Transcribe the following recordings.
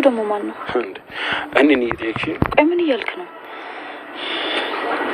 ደግሞ ማን ነው እንዴ? እኔ ነኝ የጠየቅሽ? ቆይ ምን እያልክ ነው?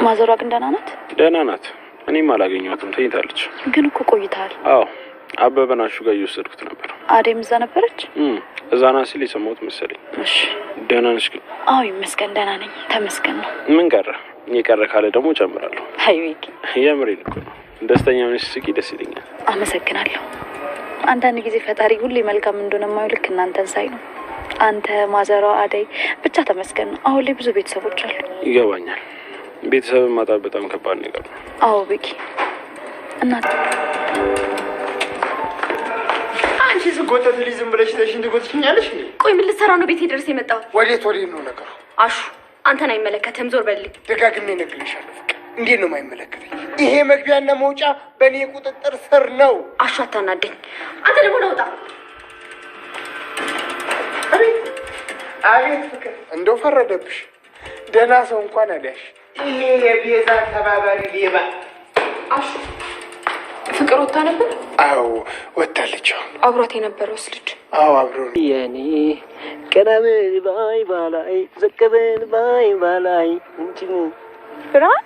ማዘሯ ግን ደህና ናት? ደህና ናት። እኔም አላገኘኋትም፣ ተኝታለች። ግን እኮ ቆይታል። አዎ አበበን አሹ ጋር እየወሰድኩት ነበር። አዴም እዛ ነበረች? እዛ ናት ሲል የሰማሁት መሰለኝ። እሺ ደህና ነሽ ግን? አዎ ይመስገን ደህና ነኝ፣ ተመስገን ነው። ምን ቀረ? የቀረ ካለ ደግሞ ጨምራለሁ። አይ ዊኪ የምሬን እኮ ነው። ደስተኛ ሆነሽ ስቂ፣ ደስ ይለኛል። አመሰግናለሁ። አንዳንድ ጊዜ ፈጣሪ ሁሌ መልካም እንደሆነ የማይልክ እናንተን ሳይ ነው። አንተ ማዘሯ አደይ ብቻ ተመስገን ነው። አሁን ላይ ብዙ ቤተሰቦች አሉ። ይገባኛል። ቤተሰብን ማጣት በጣም ከባድ ነገር ነው። አዎ ዊኪ እናት አንቺ ዝጎተት ዝም ብለሽ ተሽን ትጎትኛለሽ። ቆይ ምን ልትሰራ ነው ቤቴ ድረስ የመጣው? ወዴት ነው ነገሩ? አሹ አንተን አይመለከትም፣ ዞር በልኝ። ደጋግሜ ነግሬሻለሁ። እንዴት ነው የማይመለከተኝ? ይሄ መግቢያና መውጫ በእኔ ቁጥጥር ስር ነው። አሹ አታናደኝ። አንተ ደግሞ ለውጣ። አቤት ፍቅር፣ እንደው ፈረደብሽ። ደህና ሰው እንኳን አዳሽ። ይሄ የቤዛ ተባባሪ ሌባ። አሹ ፍቅር ወጣ ነበር? አዎ ወጣለች። አብሯት የነበረውስ ልጅ? አዎ አብሮ የኔ ቀናምን ባይ ባላይ ዘቀበን ባይ ባላይ እንጂ ብራን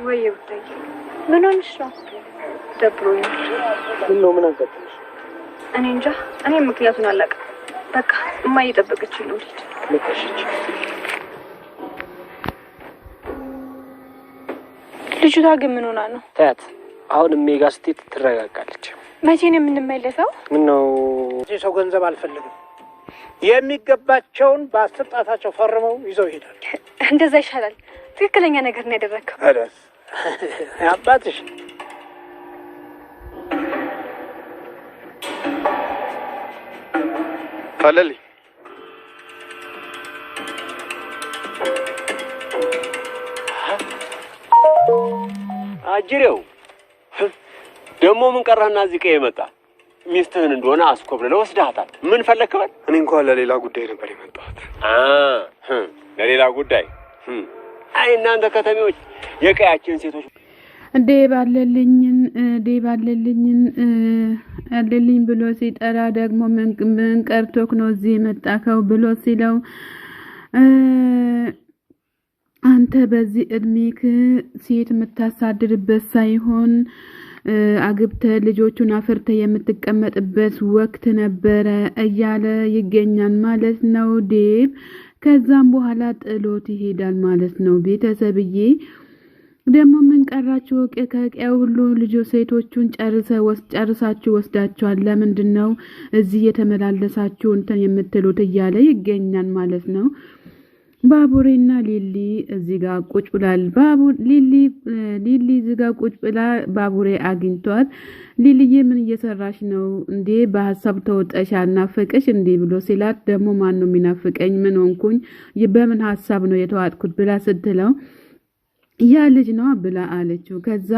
ወይ ብታይ ምን ሆነሽ ነው? ደብሮኛል። ምን አጋጠመሽ? እኔ እንጃ። እኔ ምክንያቱን አላውቅም። በቃ እማዬ እየጠበቀችኝ ነው። ልጅ ለቀሽች ልጅቷ ግን ምን ሆና ነው? ታያት። አሁን ሜጋ ስቴት ትረጋጋለች። መቼ ነው የምንመለሰው? ምን ነው እዚህ ሰው ገንዘብ አልፈልግም። የሚገባቸውን በ10 ጣታቸው ፈርመው ይዘው ይሄዳል። እንደዛ ይሻላል። ትክክለኛ ነገር ነው ያደረከው። አዳስ አባትሽ ፈለልኝ አጅሬው ደግሞ ምን ቀረህና እዚህ ቀይ መጣ? ሚስትህን እንደሆነ አስኮብለህ ወስደሃታል። ምን ፈለክበት? እኔ እንኳን ለሌላ ጉዳይ ነበር የመጣሁት። ለሌላ ጉዳይ? አይ እናንተ ከተሜዎች የቀያችን ሴቶች አለልኝ ብሎ ሲጠራ ደግሞ ምን ቀርቶክ ነው እዚህ የመጣከው ብሎ ሲለው አንተ በዚህ እድሜክ ሴት የምታሳድርበት ሳይሆን አግብተ ልጆቹን አፍርተ የምትቀመጥበት ወቅት ነበረ እያለ ይገኛል ማለት ነው ዴብ። ከዛም በኋላ ጥሎት ይሄዳል ማለት ነው። ቤተሰብዬ ደግሞ ምን ቀራችሁ? ከቀው ሁሉ ልጆች ሴቶቹን ጨርሳችሁ ወስዳችኋል። ለምንድነው እዚህ የተመላለሳችሁ እንትን የምትሉት እያለ ይገኛል ማለት ነው። ባቡሬና ሊሊ እዚህ ጋር ቁጭ ብላል። ሊሊ እዚህ ጋር ቁጭ ብላ ባቡሬ አግኝቷት ሊሊዬ ምን እየሰራሽ ነው እንዴ? በሐሳብ ተወጠሻል፣ ናፈቀሽ እንዴ ብሎ ሲላት ደግሞ ማን ነው የሚናፍቀኝ? ምን ሆንኩኝ? በምን ሐሳብ ነው የተዋጥኩት ብላ ስትለው ያ ልጅ ነው ብላ አለችው። ከዛ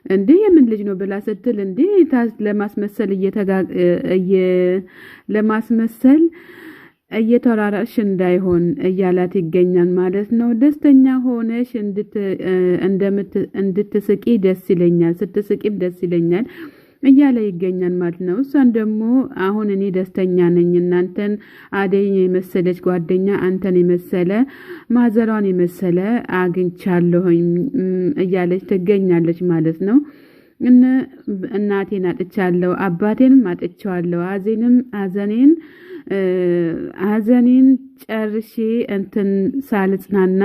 እንዴ የምን ልጅ ነው ብላ ስትል እንዴ ለማስመሰል እየተራራሽ እንዳይሆን እያላት ይገኛል ማለት ነው። ደስተኛ ሆነሽ እንድትስቂ ደስ ይለኛል፣ ስትስቂም ደስ ይለኛል እያለ ይገኛል ማለት ነው። እሷን ደግሞ አሁን እኔ ደስተኛ ነኝ፣ እናንተን አደይ የመሰለች ጓደኛ፣ አንተን የመሰለ ማዘሯን የመሰለ አግኝቻለሁኝ እያለች ትገኛለች ማለት ነው። እናቴን አጥቻለሁ፣ አባቴንም አጥቻለሁ፣ ሐዘኔን ጨርሼ እንትን ሳልጽናና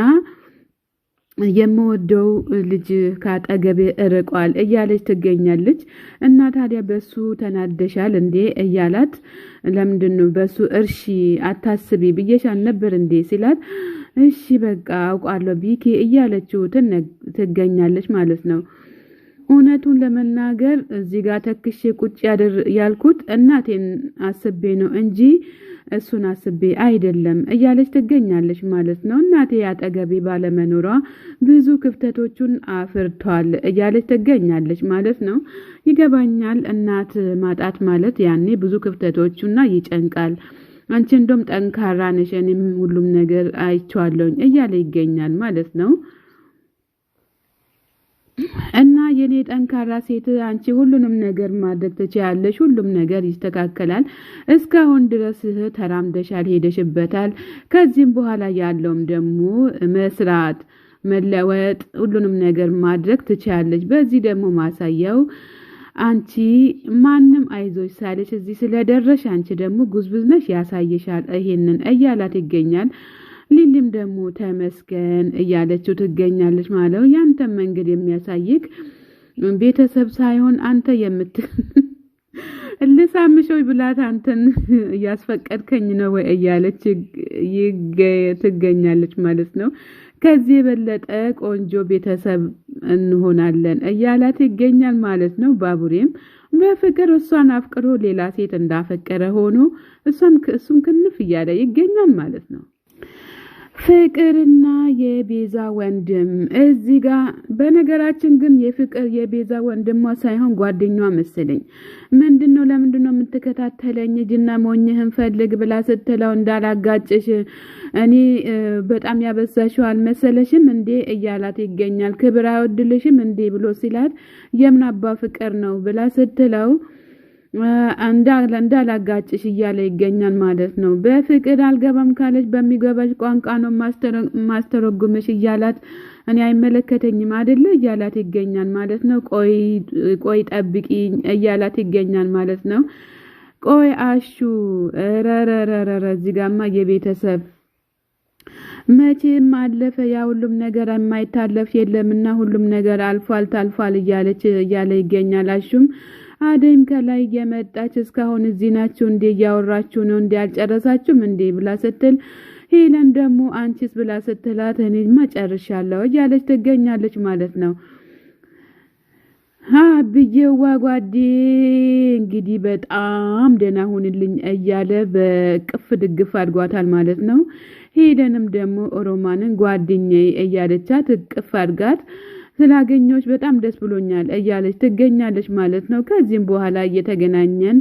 የምወደው ልጅ ካጠገቤ እርቋል እያለች ትገኛለች። እና ታዲያ በሱ ተናደሻል እንዴ እያላት ለምንድነው በሱ እርሺ አታስቢ ብዬሻል ነበር እንዴ ሲላት እሺ በቃ አውቃለሁ ቢኬ እያለችው ትገኛለች ማለት ነው። እውነቱን ለመናገር እዚህ ጋር ተክሼ ቁጭ ያልኩት እናቴን አስቤ ነው እንጂ እሱን አስቤ አይደለም እያለች ትገኛለች ማለት ነው። እናቴ አጠገቤ ባለመኖሯ ብዙ ክፍተቶቹን አፍርቷል እያለች ትገኛለች ማለት ነው። ይገባኛል፣ እናት ማጣት ማለት ያኔ ብዙ ክፍተቶቹና ይጨንቃል። አንቺ እንደውም ጠንካራ ነሽ፣ እኔም ሁሉም ነገር አይቼዋለሁኝ እያለ ይገኛል ማለት ነው። እና የኔ ጠንካራ ሴት አንቺ ሁሉንም ነገር ማድረግ ትችያለሽ። ሁሉም ነገር ይስተካከላል። እስካሁን ድረስ ተራምደሻል፣ ሄደሽበታል። ከዚህም በኋላ ያለውም ደግሞ መስራት፣ መለወጥ፣ ሁሉንም ነገር ማድረግ ትችያለሽ። በዚህ ደግሞ ማሳያው አንቺ ማንም አይዞሽ ሳለሽ እዚህ ስለደረሽ አንቺ ደግሞ ጉዝብዝ ነሽ፣ ያሳይሻል ይሄንን እያላት ይገኛል። ሊሊም ደግሞ ተመስገን እያለችው ትገኛለች ማለት ነው። ያንተ መንገድ የሚያሳይክ ቤተሰብ ሳይሆን አንተ ልሳምሾይ ብላት አንተን እያስፈቀድከኝ ነው ወይ እያለች ትገኛለች ማለት ነው። ከዚህ የበለጠ ቆንጆ ቤተሰብ እንሆናለን እያላት ይገኛል ማለት ነው። ባቡሬም በፍቅር እሷን አፍቅሮ ሌላ ሴት እንዳፈቀረ ሆኖ እሱም ክንፍ እያለ ይገኛል ማለት ነው። ፍቅርና የቤዛ ወንድም እዚህ ጋር በነገራችን ግን የፍቅር የቤዛ ወንድሟ ሳይሆን ጓደኛዋ መሰለኝ። ለምንድነው የምትከታተለኝ? ጅና ሞኝህን ፈልግ ብላ ስትለው እንዳላጋጭሽ እኔ በጣም ያበዛሽው አልመሰለሽም እንዴ እያላት ይገኛል። ክብር አይወድልሽም እንዴ ብሎ ሲላት የምን አባ ፍቅር ነው ብላ ስትለው እንዳላጋጭሽ እያለ ይገኛል ማለት ነው። በፍቅር አልገባም ካለች በሚገባሽ ቋንቋ ነው ማስተረጉምሽ እያላት እኔ አይመለከተኝም አይደለ እያላት ይገኛል ማለት ነው። ቆይ ጠብቂኝ እያላት ይገኛል ማለት ነው። ቆይ አሹ ረረረረ እዚህ ጋማ የቤተሰብ መቼም አለፈ ያ ሁሉም ነገር የማይታለፍ የለምና ሁሉም ነገር ታልፏል እያለ ይገኛል። አሹም አደይም ከላይ የመጣች እስካሁን እዚህ ናችሁ እንዴ እያወራችሁ ነው እንዴ አልጨረሳችሁም እንዴ ብላ ስትል ሄለን ደግሞ አንቺስ ብላ ስትላት እኔማ ጨርሻለሁ እያለች ትገኛለች ማለት ነው። ብዬዋ ጓዴ እንግዲህ በጣም ደህና ሁንልኝ እያለ በቅፍ ድግፍ አድጓታል ማለት ነው። ሄለንም ደግሞ ሮማንን ጓደኛዬ እያለቻት እቅፍ አድጋት ስላገኘች በጣም ደስ ብሎኛል እያለች ትገኛለች ማለት ነው። ከዚህም በኋላ እየተገናኘን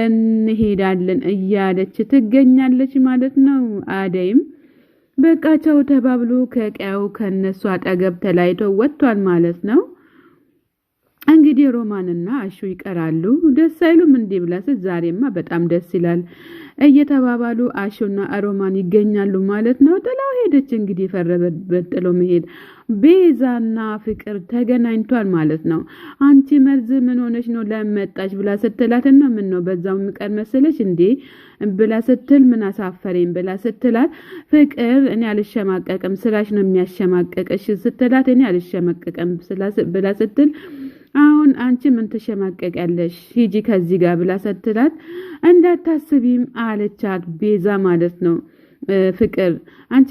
እንሄዳለን እያለች ትገኛለች ማለት ነው። አደይም በቃቸው ተባብሎ ከቀያው ከነሱ አጠገብ ተላይቶ ወጥቷል ማለት ነው። እንግዲህ ሮማንና አሹ ይቀራሉ። ደስ አይሉም እንዴ ብላስ ዛሬማ በጣም ደስ ይላል እየተባባሉ አሹና ሮማን ይገኛሉ ማለት ነው። ጥላው ሄደች እንግዲህ ፈረበበት ጥሎ መሄድ። ቤዛና ፍቅር ተገናኝቷል ማለት ነው። አንቺ መርዝ ምን ሆነሽ ነው ለመጣሽ ብላ ስትላትና ምን ነው በዛው ምቀር መሰለሽ እንዴ ብላ ስትል ምን አሳፈረኝ ብላ ስትላት ፍቅር እኔ አልሸማቀቅም ስራሽ ነው የሚያሸማቀቅሽ ስትላት እኔ አልሸማቀቅም ብላ ስትል አሁን አንቺ ምን ተሸማቀቂያለሽ ሂጂ ከዚህ ጋር ብላ ስትላት እንዳታስቢም አለቻት ቤዛ ማለት ነው። ፍቅር አንቺ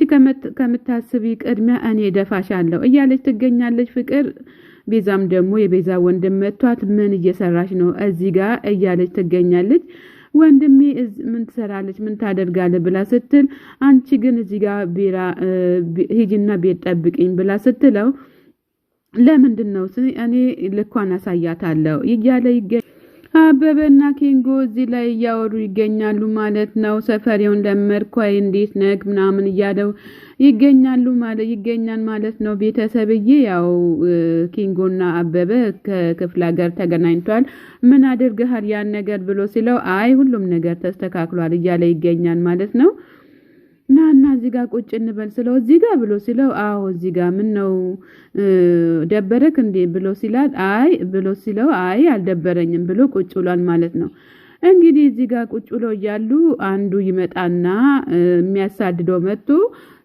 ከምታስቢ ቅድሚያ እኔ ደፋሻለሁ እያለች ትገኛለች ፍቅር። ቤዛም ደግሞ የቤዛ ወንድም መቷት ምን እየሰራሽ ነው እዚህ ጋር እያለች ትገኛለች። ወንድሜ ምን ትሰራለች ምን ታደርጋለህ ብላ ስትል አንቺ ግን እዚህ ጋር ቢራ ሂጂና ቤት ጠብቂኝ ብላ ስትለው ለምንድነው እኔ ልኳን አሳያታለሁ እያለ አበበና ኪንጎ እዚህ ላይ ያወሩ ይገኛሉ ማለት ነው። ሰፈሬውን ለመርኳይ እንዴት ነክ ምናምን እያለው ይገኛል ማለት ነው። ቤተሰብዬ ያው ኪንጎና አበበ ከክፍለ ሀገር ተገናኝቷል። ምን አድርገሃል ያን ነገር ብሎ ሲለው አይ ሁሉም ነገር ተስተካክሏል እያለ ይገኛል ማለት ነው። ናና እዚህ ጋር ቁጭ እንበል ስለው እዚህ ጋር ብሎ ሲለው አዎ እዚህ ጋር ምን ነው ደበረክ እንዴ ብሎ ሲለው አይ አልደበረኝም ብሎ ቁጭ ብሏል ማለት ነው። እንግዲህ እዚህ ጋር ቁጭ ብሎ እያሉ አንዱ ይመጣና የሚያሳድደው መጥቶ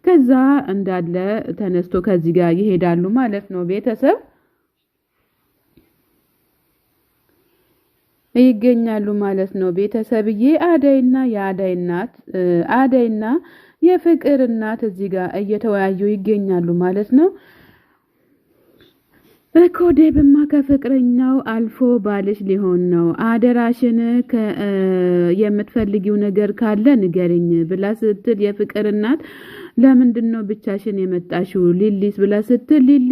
ከዛ እንዳለ ተነስቶ ከዚህ ጋር ይሄዳሉ ማለት ነው። ቤተሰብ ይገኛሉ ማለት ነው። ቤተሰብዬ አደይና የአደይ እናት አደይና የፍቅር እናት እዚህ ጋር እየተወያዩ ይገኛሉ ማለት ነው። ኮዴብማ ከፍቅረኛው አልፎ ባልሽ ሊሆን ነው አደራሽን የምትፈልጊው ነገር ካለ ንገሪኝ ብላ ስትል የፍቅር እናት ለምንድነው ብቻሽን የመጣሽው ሊሊስ ብላ ስትል ሊሊ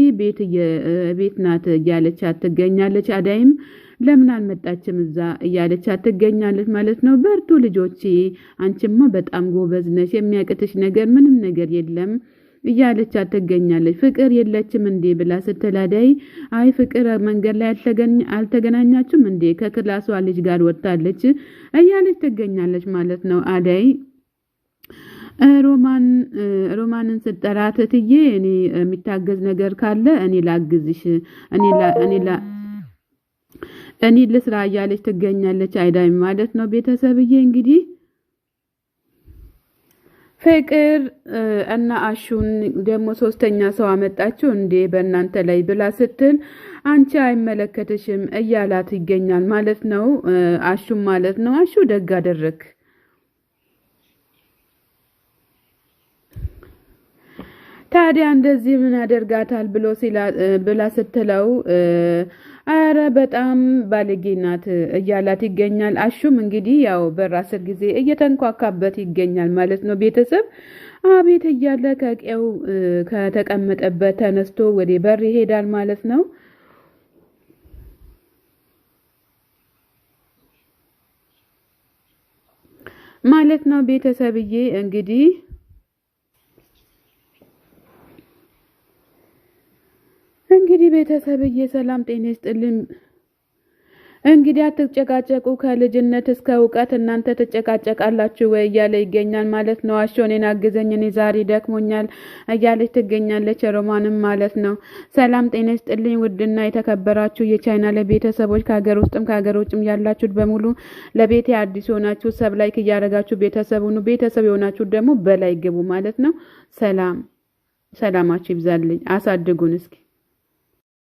ቤት ናት እያለቻት ትገኛለች። አዳይም ለምን አልመጣችም እዛ እያለቻት ትገኛለች ማለት ነው። በርቱ ልጆቼ አንቺማ በጣም ጎበዝ ነሽ የሚያቅትሽ ነገር ምንም ነገር የለም እያለች ትገኛለች። ፍቅር የለችም እንዴ ብላ ስትል አደይ አይ ፍቅር መንገድ ላይ አልተገናኛችሁም እንዴ ከክላሷ ልጅ ጋር ወጣለች እያለች ትገኛለች ማለት ነው። አደይ ሮማንን ስጠራት እትዬ እኔ የሚታገዝ ነገር ካለ እኔ ላግዝሽ እኔ ልስራ እያለች ትገኛለች አደይ ማለት ነው። ቤተሰብዬ እንግዲህ ፍቅር እና አሹን ደግሞ ሶስተኛ ሰው አመጣችሁ እንዴ በእናንተ ላይ ብላ ስትል አንቺ አይመለከትሽም እያላት ይገኛል ማለት ነው። አሹ ማለት ነው። አሹ ደግ አደረክ ታዲያ እንደዚህ ምን ያደርጋታል ብላ ስትለው አረ በጣም ባለጌናት እያላት ይገኛል። አሹም እንግዲህ ያው በራስር ጊዜ እየተንኳካበት ይገኛል ማለት ነው። ቤተሰብ አቤት እያለ ከቀው ከተቀመጠበት ተነስቶ ወደ በር ይሄዳል ማለት ነው። ቤተሰብዬ እንግዲህ ቤተሰብዬ ሰላም ጤና ይስጥልን። እንግዲህ አትጨቃጨቁ ከልጅነት እስከ ዕውቀት እናንተ ተጨቃጨቃላችሁ ወይ እያለ ይገኛል ማለት ነው። አሾኔን አግዘኝ እኔ ዛሬ ደክሞኛል እያለች ትገኛለች ሮማንም ማለት ነው። ሰላም ጤና ይስጥልኝ ውድና የተከበራችሁ የቻናሌ ቤተሰቦች ከሀገር ውስጥም ከሀገር ውጭም ያላችሁት በሙሉ ለቤቴ አዲስ ሆናችሁ ሰብ ላይክ እያደረጋችሁ ቤተሰቡን ቤተሰብ የሆናችሁ ደግሞ በላይ ግቡ ማለት ነው። ሰላማችሁ ይብዛልኝ። አሳድጉን እስኪ